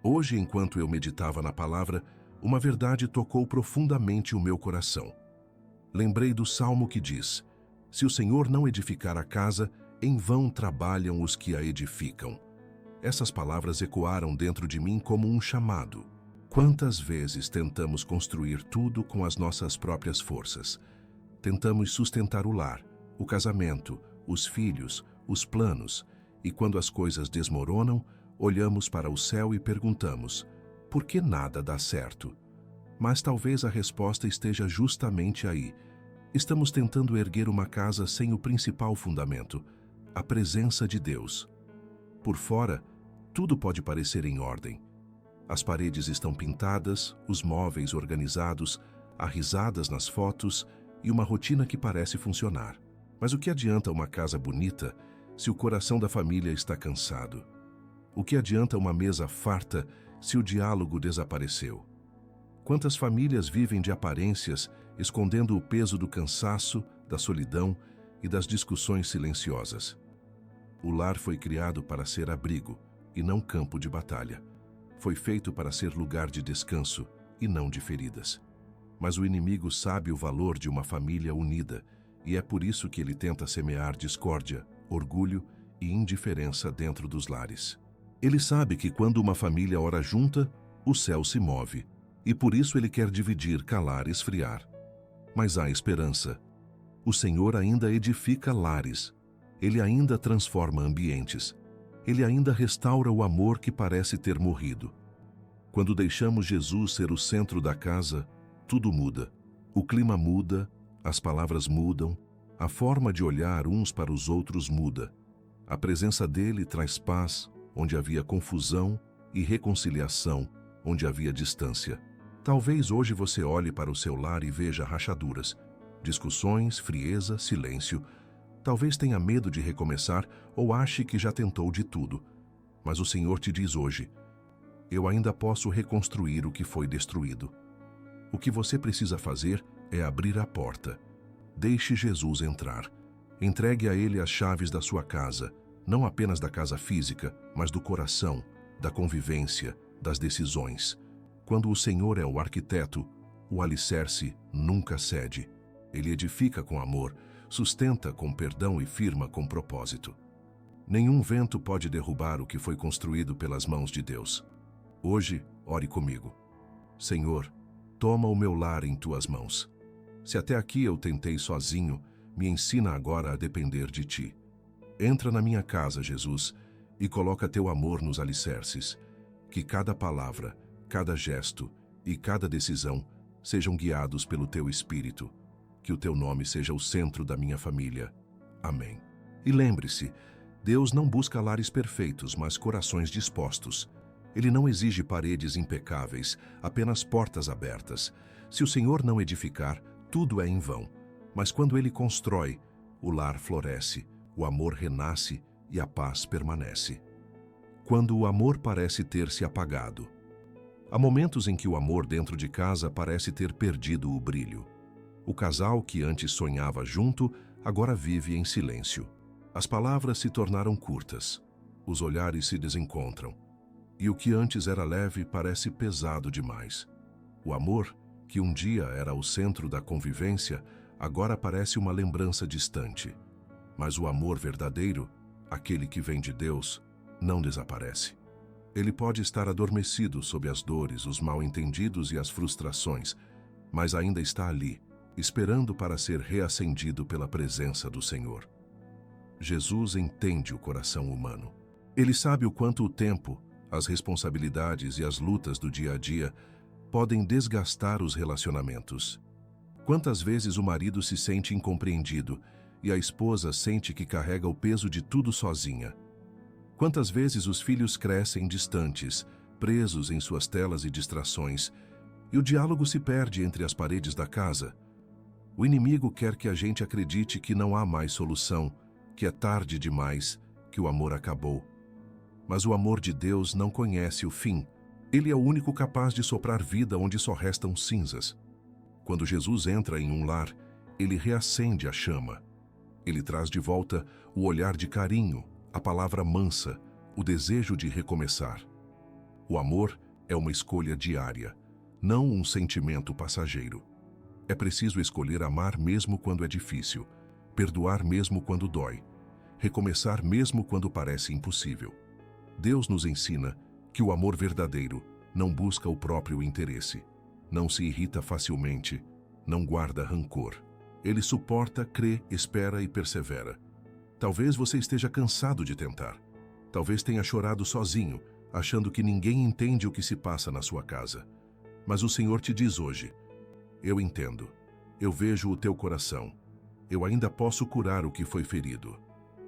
Hoje, enquanto eu meditava na palavra, uma verdade tocou profundamente o meu coração. Lembrei do salmo que diz: Se o Senhor não edificar a casa, em vão trabalham os que a edificam. Essas palavras ecoaram dentro de mim como um chamado. Quantas vezes tentamos construir tudo com as nossas próprias forças? Tentamos sustentar o lar, o casamento, os filhos, os planos, e quando as coisas desmoronam, olhamos para o céu e perguntamos: por que nada dá certo? Mas talvez a resposta esteja justamente aí. Estamos tentando erguer uma casa sem o principal fundamento, a presença de Deus. Por fora, tudo pode parecer em ordem. As paredes estão pintadas, os móveis organizados, há risadas nas fotos e uma rotina que parece funcionar. Mas o que adianta uma casa bonita se o coração da família está cansado? O que adianta uma mesa farta se o diálogo desapareceu? Quantas famílias vivem de aparências, escondendo o peso do cansaço, da solidão e das discussões silenciosas? O lar foi criado para ser abrigo e não campo de batalha. Foi feito para ser lugar de descanso e não de feridas. Mas o inimigo sabe o valor de uma família unida e é por isso que ele tenta semear discórdia, orgulho e indiferença dentro dos lares. Ele sabe que quando uma família ora junta, o céu se move e por isso ele quer dividir, calar e esfriar. Mas há esperança. O Senhor ainda edifica lares. Ele ainda transforma ambientes. Ele ainda restaura o amor que parece ter morrido. Quando deixamos Jesus ser o centro da casa, tudo muda. O clima muda, as palavras mudam, a forma de olhar uns para os outros muda. A presença dele traz paz onde havia confusão e reconciliação onde havia distância. Talvez hoje você olhe para o seu lar e veja rachaduras, discussões, frieza, silêncio. Talvez tenha medo de recomeçar ou ache que já tentou de tudo. Mas o Senhor te diz hoje: eu ainda posso reconstruir o que foi destruído. O que você precisa fazer é abrir a porta. Deixe Jesus entrar. Entregue a Ele as chaves da sua casa, não apenas da casa física, mas do coração, da convivência, das decisões. Quando o Senhor é o arquiteto, o alicerce nunca cede. Ele edifica com amor, sustenta com perdão e firma com propósito. Nenhum vento pode derrubar o que foi construído pelas mãos de Deus. Hoje, ore comigo. Senhor, toma o meu lar em tuas mãos. Se até aqui eu tentei sozinho, me ensina agora a depender de ti. Entra na minha casa, Jesus, e coloca teu amor nos alicerces. Que cada palavra, cada gesto e cada decisão sejam guiados pelo teu Espírito. Que o teu nome seja o centro da minha família. Amém. E lembre-se, Deus não busca lares perfeitos, mas corações dispostos. Ele não exige paredes impecáveis, apenas portas abertas. Se o Senhor não edificar, tudo é em vão. Mas quando Ele constrói, o lar floresce, o amor renasce e a paz permanece. Quando o amor parece ter se apagado. Há momentos em que o amor dentro de casa parece ter perdido o brilho. O casal que antes sonhava junto, agora vive em silêncio. As palavras se tornaram curtas, os olhares se desencontram, e o que antes era leve parece pesado demais. O amor, que um dia era o centro da convivência, agora parece uma lembrança distante. Mas o amor verdadeiro, aquele que vem de Deus, não desaparece. Ele pode estar adormecido sob as dores, os mal-entendidos e as frustrações, mas ainda está ali, esperando para ser reacendido pela presença do Senhor. Jesus entende o coração humano. Ele sabe o quanto o tempo, as responsabilidades e as lutas do dia a dia podem desgastar os relacionamentos. Quantas vezes o marido se sente incompreendido e a esposa sente que carrega o peso de tudo sozinha? Quantas vezes os filhos crescem distantes, presos em suas telas e distrações, e o diálogo se perde entre as paredes da casa? O inimigo quer que a gente acredite que não há mais solução, que é tarde demais, que o amor acabou. Mas o amor de Deus não conhece o fim. Ele é o único capaz de soprar vida onde só restam cinzas. Quando Jesus entra em um lar, ele reacende a chama. Ele traz de volta o olhar de carinho, a palavra mansa, o desejo de recomeçar. O amor é uma escolha diária, não um sentimento passageiro. É preciso escolher amar mesmo quando é difícil, perdoar mesmo quando dói, recomeçar mesmo quando parece impossível. Deus nos ensina que o amor verdadeiro não busca o próprio interesse, não se irrita facilmente, não guarda rancor. Ele suporta, crê, espera e persevera. Talvez você esteja cansado de tentar. Talvez tenha chorado sozinho, achando que ninguém entende o que se passa na sua casa. Mas o Senhor te diz hoje: eu entendo, eu vejo o teu coração, eu ainda posso curar o que foi ferido.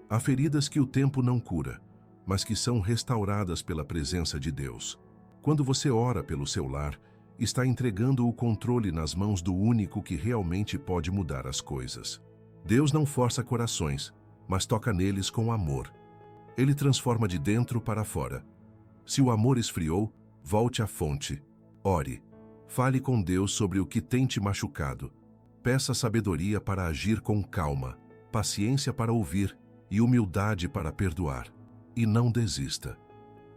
Há feridas que o tempo não cura, mas que são restauradas pela presença de Deus. Quando você ora pelo seu lar, está entregando o controle nas mãos do único que realmente pode mudar as coisas. Deus não força corações, mas toca neles com amor. Ele transforma de dentro para fora. Se o amor esfriou, volte à fonte. Ore. Fale com Deus sobre o que tem te machucado. Peça sabedoria para agir com calma, paciência para ouvir e humildade para perdoar. E não desista.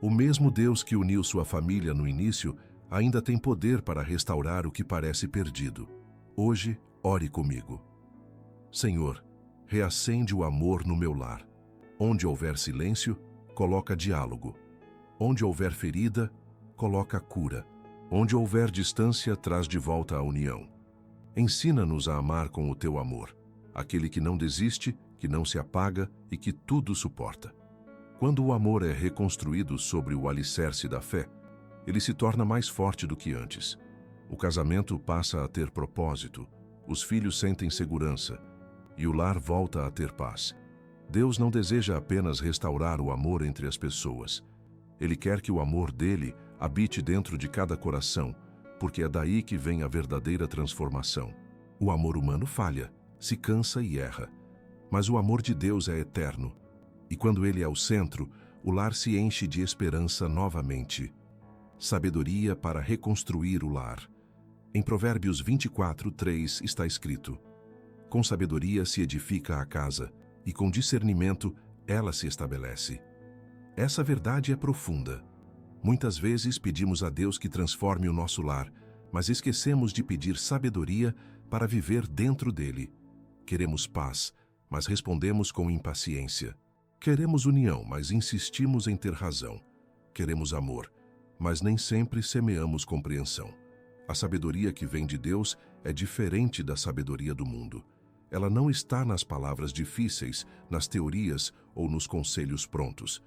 O mesmo Deus que uniu sua família no início ainda tem poder para restaurar o que parece perdido. Hoje, ore comigo. Senhor, reacende o amor no meu lar. Onde houver silêncio, coloca diálogo. Onde houver ferida, coloca cura. Onde houver distância, traz de volta a união. Ensina-nos a amar com o teu amor, aquele que não desiste, que não se apaga e que tudo suporta. Quando o amor é reconstruído sobre o alicerce da fé, ele se torna mais forte do que antes. O casamento passa a ter propósito, os filhos sentem segurança e o lar volta a ter paz. Deus não deseja apenas restaurar o amor entre as pessoas. Ele quer que o amor dele habite dentro de cada coração, porque é daí que vem a verdadeira transformação. O amor humano falha, se cansa e erra, mas o amor de Deus é eterno. E quando ele é o centro, o lar se enche de esperança novamente. Sabedoria para reconstruir o lar. Em Provérbios 24:3 está escrito: com sabedoria se edifica a casa, e com discernimento ela se estabelece. Essa verdade é profunda. Muitas vezes pedimos a Deus que transforme o nosso lar, mas esquecemos de pedir sabedoria para viver dentro dele. Queremos paz, mas respondemos com impaciência. Queremos união, mas insistimos em ter razão. Queremos amor, mas nem sempre semeamos compreensão. A sabedoria que vem de Deus é diferente da sabedoria do mundo. Ela não está nas palavras difíceis, nas teorias ou nos conselhos prontos.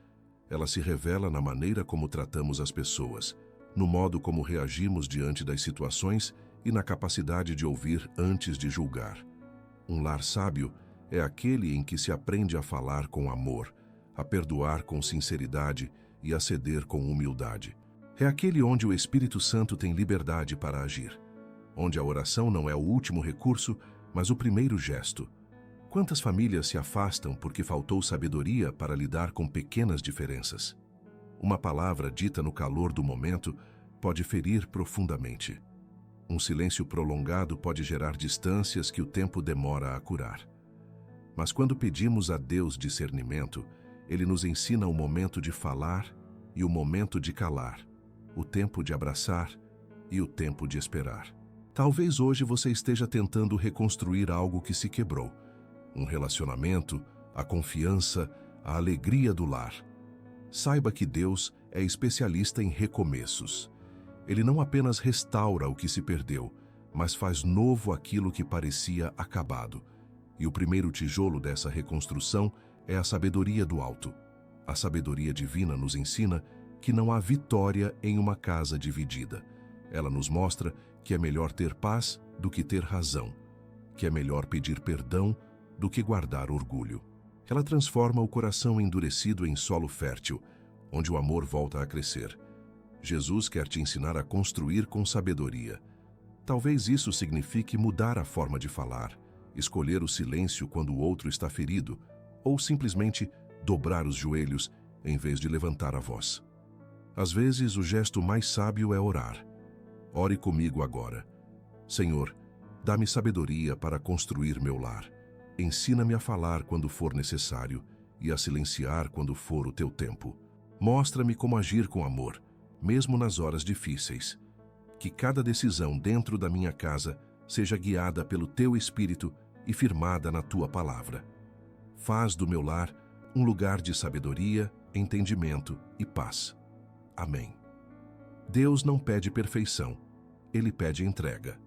Ela se revela na maneira como tratamos as pessoas, no modo como reagimos diante das situações e na capacidade de ouvir antes de julgar. Um lar sábio é aquele em que se aprende a falar com amor, a perdoar com sinceridade e a ceder com humildade. É aquele onde o Espírito Santo tem liberdade para agir, onde a oração não é o último recurso, mas o primeiro gesto. Quantas famílias se afastam porque faltou sabedoria para lidar com pequenas diferenças? Uma palavra dita no calor do momento pode ferir profundamente. Um silêncio prolongado pode gerar distâncias que o tempo demora a curar. Mas quando pedimos a Deus discernimento, Ele nos ensina o momento de falar e o momento de calar, o tempo de abraçar e o tempo de esperar. Talvez hoje você esteja tentando reconstruir algo que se quebrou. Um relacionamento, a confiança, a alegria do lar. Saiba que Deus é especialista em recomeços. Ele não apenas restaura o que se perdeu, mas faz novo aquilo que parecia acabado. E o primeiro tijolo dessa reconstrução é a sabedoria do alto. A sabedoria divina nos ensina que não há vitória em uma casa dividida. Ela nos mostra que é melhor ter paz do que ter razão, que é melhor pedir perdão do que guardar orgulho. Ela transforma o coração endurecido em solo fértil, onde o amor volta a crescer. Jesus quer te ensinar a construir com sabedoria. Talvez isso signifique mudar a forma de falar, escolher o silêncio quando o outro está ferido, ou simplesmente dobrar os joelhos em vez de levantar a voz. Às vezes, o gesto mais sábio é orar. Ore comigo agora. Senhor, dá-me sabedoria para construir meu lar. Ensina-me a falar quando for necessário e a silenciar quando for o teu tempo. Mostra-me como agir com amor, mesmo nas horas difíceis. Que cada decisão dentro da minha casa seja guiada pelo Teu Espírito e firmada na Tua palavra. Faz do meu lar um lugar de sabedoria, entendimento e paz. Amém. Deus não pede perfeição, Ele pede entrega.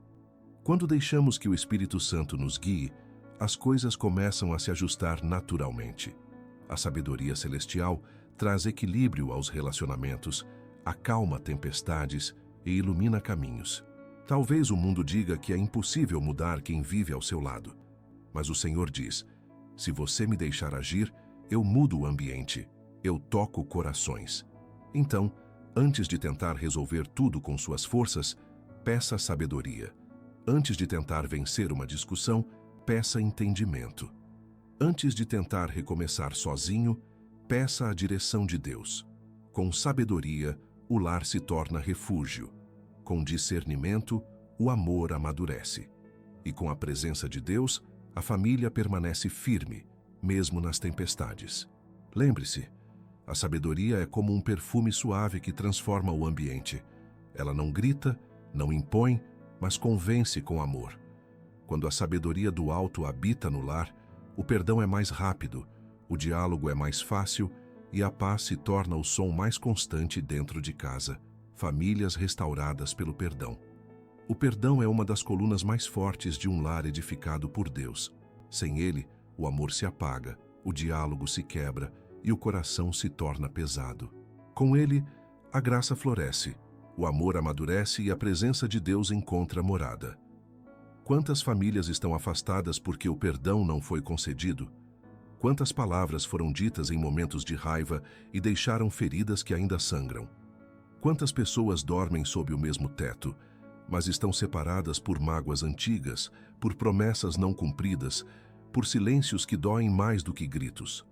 Quando deixamos que o Espírito Santo nos guie, as coisas começam a se ajustar naturalmente. A sabedoria celestial traz equilíbrio aos relacionamentos, acalma tempestades e ilumina caminhos. Talvez o mundo diga que é impossível mudar quem vive ao seu lado. Mas o Senhor diz: se você me deixar agir, eu mudo o ambiente, eu toco corações. Então, antes de tentar resolver tudo com suas forças, peça sabedoria. Antes de tentar vencer uma discussão, peça entendimento. Antes de tentar recomeçar sozinho, peça a direção de Deus. Com sabedoria, o lar se torna refúgio. Com discernimento, o amor amadurece. E com a presença de Deus, a família permanece firme, mesmo nas tempestades. Lembre-se, a sabedoria é como um perfume suave que transforma o ambiente. Ela não grita, não impõe, mas convence com amor. Quando a sabedoria do alto habita no lar, o perdão é mais rápido, o diálogo é mais fácil e a paz se torna o som mais constante dentro de casa. Famílias restauradas pelo perdão. O perdão é uma das colunas mais fortes de um lar edificado por Deus. Sem ele, o amor se apaga, o diálogo se quebra e o coração se torna pesado. Com ele, a graça floresce, o amor amadurece e a presença de Deus encontra morada. Quantas famílias estão afastadas porque o perdão não foi concedido? Quantas palavras foram ditas em momentos de raiva e deixaram feridas que ainda sangram? Quantas pessoas dormem sob o mesmo teto, mas estão separadas por mágoas antigas, por promessas não cumpridas, por silêncios que doem mais do que gritos?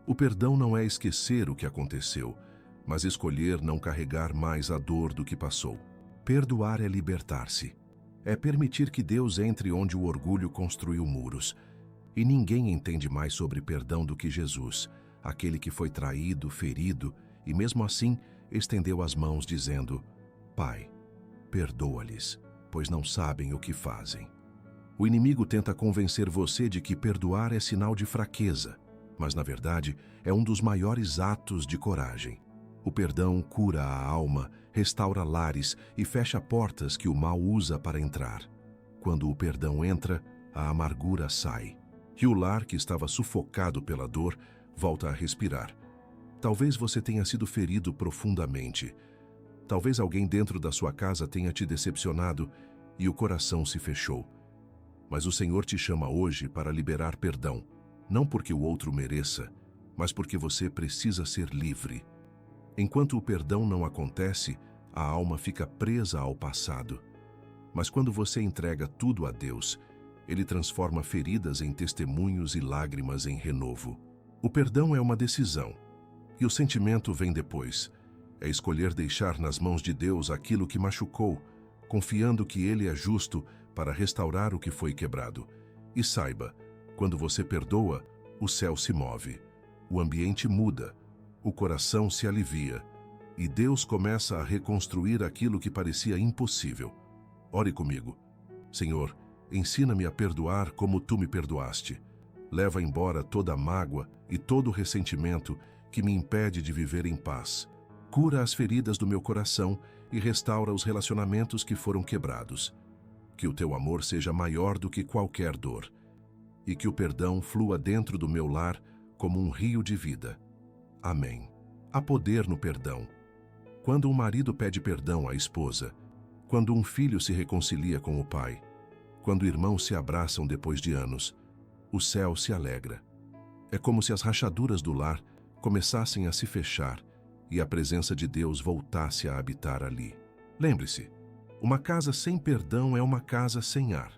O perdão não é esquecer o que aconteceu, mas escolher não carregar mais a dor do que passou. Perdoar é libertar-se. É permitir que Deus entre onde o orgulho construiu muros. E ninguém entende mais sobre perdão do que Jesus, aquele que foi traído, ferido, e mesmo assim estendeu as mãos dizendo: Pai, perdoa-lhes, pois não sabem o que fazem. O inimigo tenta convencer você de que perdoar é sinal de fraqueza, mas na verdade é um dos maiores atos de coragem. O perdão cura a alma, restaura lares e fecha portas que o mal usa para entrar. Quando o perdão entra, a amargura sai. E o lar que estava sufocado pela dor volta a respirar. Talvez você tenha sido ferido profundamente. Talvez alguém dentro da sua casa tenha te decepcionado e o coração se fechou. Mas o Senhor te chama hoje para liberar perdão, não porque o outro mereça, mas porque você precisa ser livre. Enquanto o perdão não acontece, a alma fica presa ao passado. Mas quando você entrega tudo a Deus, Ele transforma feridas em testemunhos e lágrimas em renovo. O perdão é uma decisão, e o sentimento vem depois. É escolher deixar nas mãos de Deus aquilo que machucou, confiando que Ele é justo para restaurar o que foi quebrado. E saiba, quando você perdoa, o céu se move, o ambiente muda, o coração se alivia, e Deus começa a reconstruir aquilo que parecia impossível. Ore comigo. Senhor, ensina-me a perdoar como Tu me perdoaste. Leva embora toda a mágoa e todo o ressentimento que me impede de viver em paz. Cura as feridas do meu coração e restaura os relacionamentos que foram quebrados. Que o Teu amor seja maior do que qualquer dor, e que o perdão flua dentro do meu lar como um rio de vida. Amém. Há poder no perdão. Quando um marido pede perdão à esposa, quando um filho se reconcilia com o pai, quando irmãos se abraçam depois de anos, o céu se alegra. É como se as rachaduras do lar começassem a se fechar e a presença de Deus voltasse a habitar ali. Lembre-se, uma casa sem perdão é uma casa sem ar,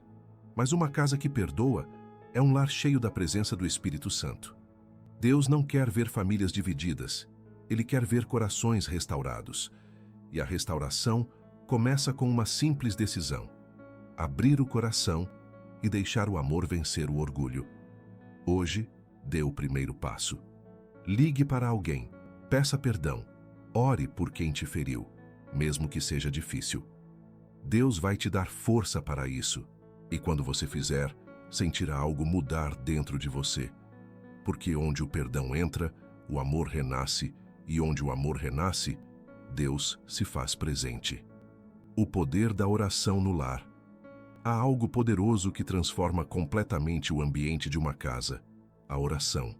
mas uma casa que perdoa é um lar cheio da presença do Espírito Santo. Deus não quer ver famílias divididas, Ele quer ver corações restaurados. E a restauração começa com uma simples decisão: abrir o coração e deixar o amor vencer o orgulho. Hoje, dê o primeiro passo. Ligue para alguém, peça perdão, ore por quem te feriu. mesmo que seja difícil. Deus vai te dar força para isso, e quando você fizer, sentirá algo mudar dentro de você. Porque onde o perdão entra, o amor renasce, e onde o amor renasce, Deus se faz presente. O poder da oração no lar. Há algo poderoso que transforma completamente o ambiente de uma casa: a oração.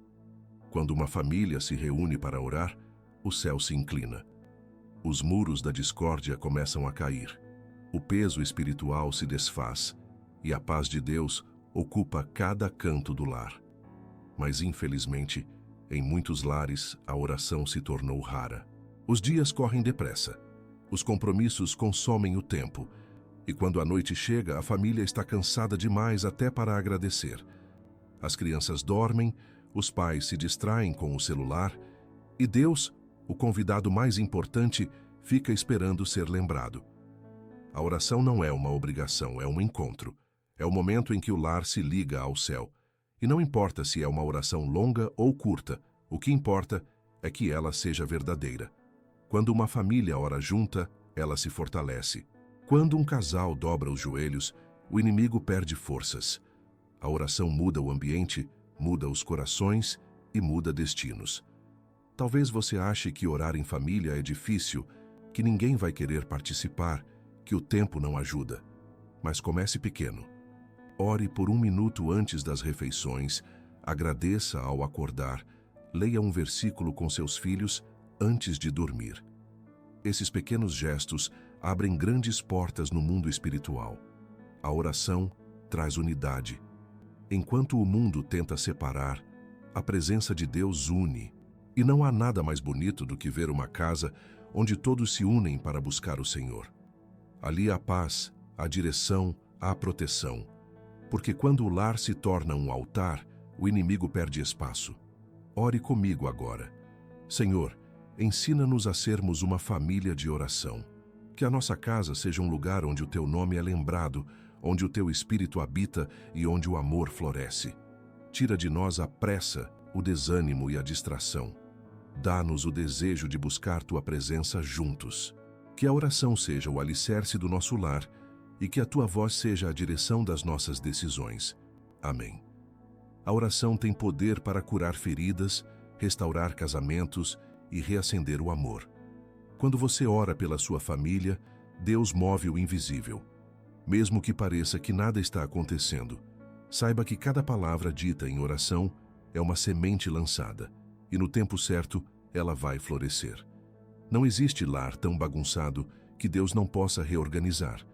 Quando uma família se reúne para orar, o céu se inclina. Os muros da discórdia começam a cair. O peso espiritual se desfaz, e a paz de Deus ocupa cada canto do lar. Mas, infelizmente, em muitos lares, a oração se tornou rara. Os dias correm depressa. Os compromissos consomem o tempo. E quando a noite chega, a família está cansada demais até para agradecer. As crianças dormem, os pais se distraem com o celular, e Deus, o convidado mais importante, fica esperando ser lembrado. A oração não é uma obrigação, é um encontro. É o momento em que o lar se liga ao céu. E não importa se é uma oração longa ou curta, o que importa é que ela seja verdadeira. Quando uma família ora junta, ela se fortalece. Quando um casal dobra os joelhos, o inimigo perde forças. A oração muda o ambiente, muda os corações e muda destinos. Talvez você ache que orar em família é difícil, que ninguém vai querer participar, que o tempo não ajuda. Mas comece pequeno. Ore por 1 minuto antes das refeições, agradeça ao acordar, leia um versículo com seus filhos antes de dormir. Esses pequenos gestos abrem grandes portas no mundo espiritual. A oração traz unidade. Enquanto o mundo tenta separar, a presença de Deus une. E não há nada mais bonito do que ver uma casa onde todos se unem para buscar o Senhor. Ali há paz, há direção, há proteção. Porque quando o lar se torna um altar, o inimigo perde espaço. Ore comigo agora. Senhor, ensina-nos a sermos uma família de oração. Que a nossa casa seja um lugar onde o Teu nome é lembrado, onde o Teu Espírito habita e onde o amor floresce. Tira de nós a pressa, o desânimo e a distração. Dá-nos o desejo de buscar Tua presença juntos. Que a oração seja o alicerce do nosso lar e que a Tua voz seja a direção das nossas decisões. Amém. A oração tem poder para curar feridas, restaurar casamentos e reacender o amor. Quando você ora pela sua família, Deus move o invisível. Mesmo que pareça que nada está acontecendo, saiba que cada palavra dita em oração é uma semente lançada, e no tempo certo ela vai florescer. Não existe lar tão bagunçado que Deus não possa reorganizar.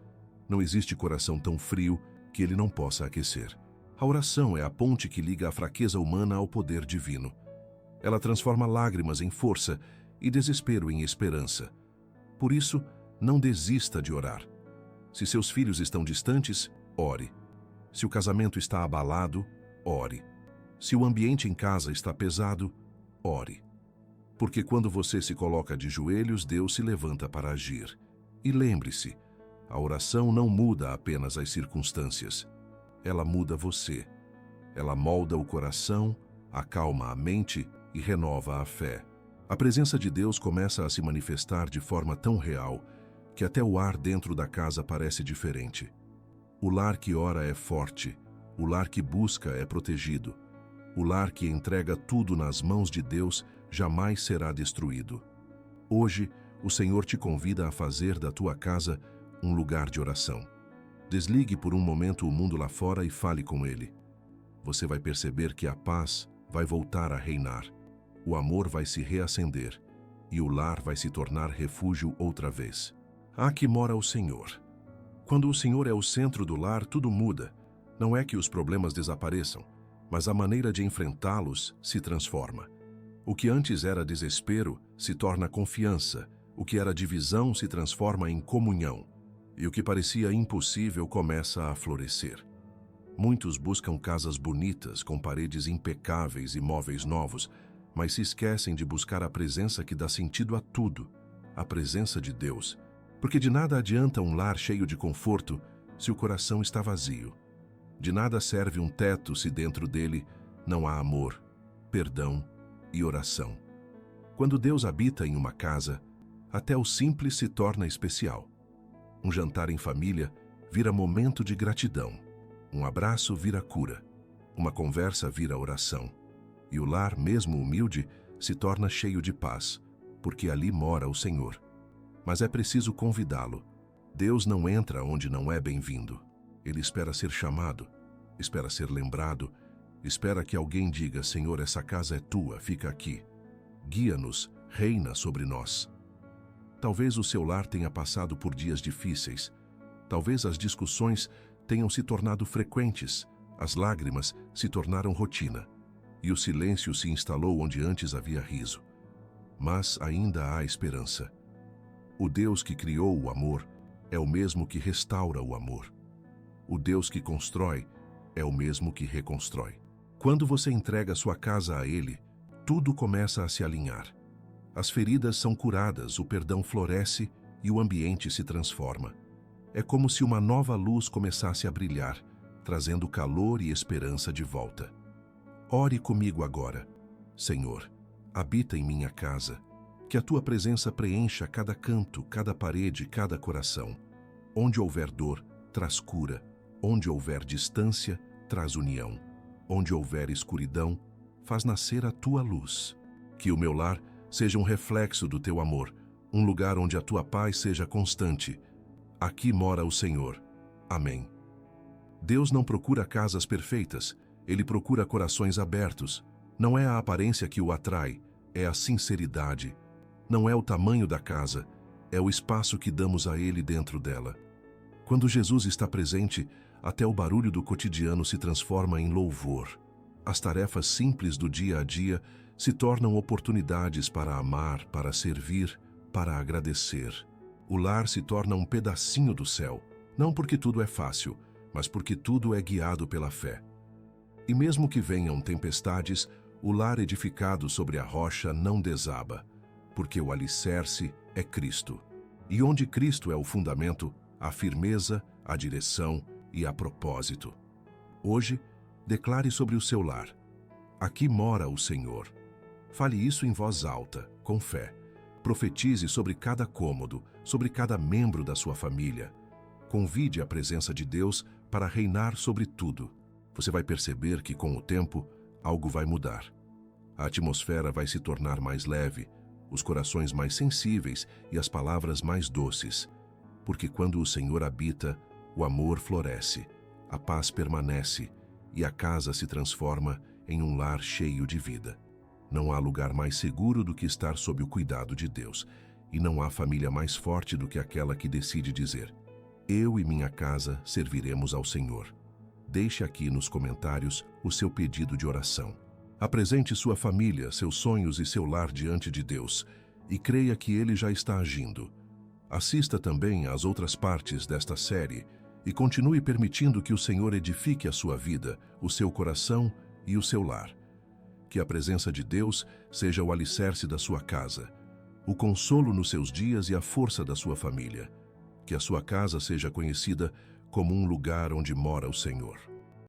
Não existe coração tão frio que Ele não possa aquecer. A oração é a ponte que liga a fraqueza humana ao poder divino. Ela transforma lágrimas em força e desespero em esperança. Por isso, não desista de orar. Se seus filhos estão distantes, ore. Se o casamento está abalado, ore. Se o ambiente em casa está pesado, ore. Porque quando você se coloca de joelhos, Deus se levanta para agir. E lembre-se, a oração não muda apenas as circunstâncias. Ela muda você. Ela molda o coração, acalma a mente e renova a fé. A presença de Deus começa a se manifestar de forma tão real que até o ar dentro da casa parece diferente. O lar que ora é forte, o lar que busca é protegido. O lar que entrega tudo nas mãos de Deus jamais será destruído. Hoje, o Senhor te convida a fazer da tua casa um lugar de oração. Desligue por um momento o mundo lá fora e fale com Ele. Você vai perceber que a paz vai voltar a reinar. O amor vai se reacender e o lar vai se tornar refúgio outra vez. Aqui mora o Senhor. Quando o Senhor é o centro do lar, tudo muda. Não é que os problemas desapareçam, mas a maneira de enfrentá-los se transforma. O que antes era desespero se torna confiança, o que era divisão se transforma em comunhão, e o que parecia impossível começa a florescer. Muitos buscam casas bonitas, com paredes impecáveis e móveis novos, mas se esquecem de buscar a presença que dá sentido a tudo, a presença de Deus. Porque de nada adianta um lar cheio de conforto se o coração está vazio. De nada serve um teto se dentro dele não há amor, perdão e oração. Quando Deus habita em uma casa, Até o simples se torna especial. Um jantar em família vira momento de gratidão. Um abraço vira cura. Uma conversa vira oração. E o lar, mesmo humilde, se torna cheio de paz, porque ali mora o Senhor. Mas é preciso convidá-lo. Deus não entra onde não é bem-vindo. Ele espera ser chamado, espera ser lembrado, espera que alguém diga: Senhor, essa casa é tua, fica aqui. Guia-nos, reina sobre nós. Talvez o seu lar tenha passado por dias difíceis. Talvez as discussões tenham se tornado frequentes, as lágrimas se tornaram rotina, e o silêncio se instalou onde antes havia riso. Mas ainda há esperança. O Deus que criou o amor é o mesmo que restaura o amor. O Deus que constrói é o mesmo que reconstrói. Quando você entrega sua casa a Ele, tudo começa a se alinhar. As feridas são curadas, o perdão floresce e o ambiente se transforma. É como se uma nova luz começasse a brilhar, trazendo calor e esperança de volta. Ore comigo agora. Senhor, habita em minha casa. Que a tua presença preencha cada canto, cada parede, cada coração. Onde houver dor, traz cura. Onde houver distância, traz união. Onde houver escuridão, faz nascer a tua luz. Que o meu lar seja um reflexo do teu amor, um lugar onde a tua paz seja constante. Aqui mora o Senhor. Amém. Deus não procura casas perfeitas, Ele procura corações abertos. Não é a aparência que o atrai, é a sinceridade. Não é o tamanho da casa, é o espaço que damos a Ele dentro dela. Quando Jesus está presente, até o barulho do cotidiano se transforma em louvor. As tarefas simples do dia a dia se tornam oportunidades para amar, para servir, para agradecer. O lar se torna um pedacinho do céu, não porque tudo é fácil, mas porque tudo é guiado pela fé. E mesmo que venham tempestades, o lar edificado sobre a rocha não desaba, porque o alicerce é Cristo. E onde Cristo é o fundamento, há firmeza, a direção e a propósito. Hoje, declare sobre o seu lar: aqui mora o Senhor. Fale isso em voz alta, com fé. Profetize sobre cada cômodo, sobre cada membro da sua família. Convide a presença de Deus para reinar sobre tudo. Você vai perceber que, com o tempo, algo vai mudar. A atmosfera vai se tornar mais leve, os corações mais sensíveis e as palavras mais doces. Porque quando o Senhor habita, o amor floresce, a paz permanece e a casa se transforma em um lar cheio de vida. Não há lugar mais seguro do que estar sob o cuidado de Deus, e não há família mais forte do que aquela que decide dizer: eu e minha casa serviremos ao Senhor. Deixe aqui nos comentários o seu pedido de oração. Apresente sua família, seus sonhos e seu lar diante de Deus, e creia que Ele já está agindo. Assista também às outras partes desta série e continue permitindo que o Senhor edifique a sua vida, o seu coração e o seu lar. Que a presença de Deus seja o alicerce da sua casa, o consolo nos seus dias e a força da sua família. Que a sua casa seja conhecida como um lugar onde mora o Senhor.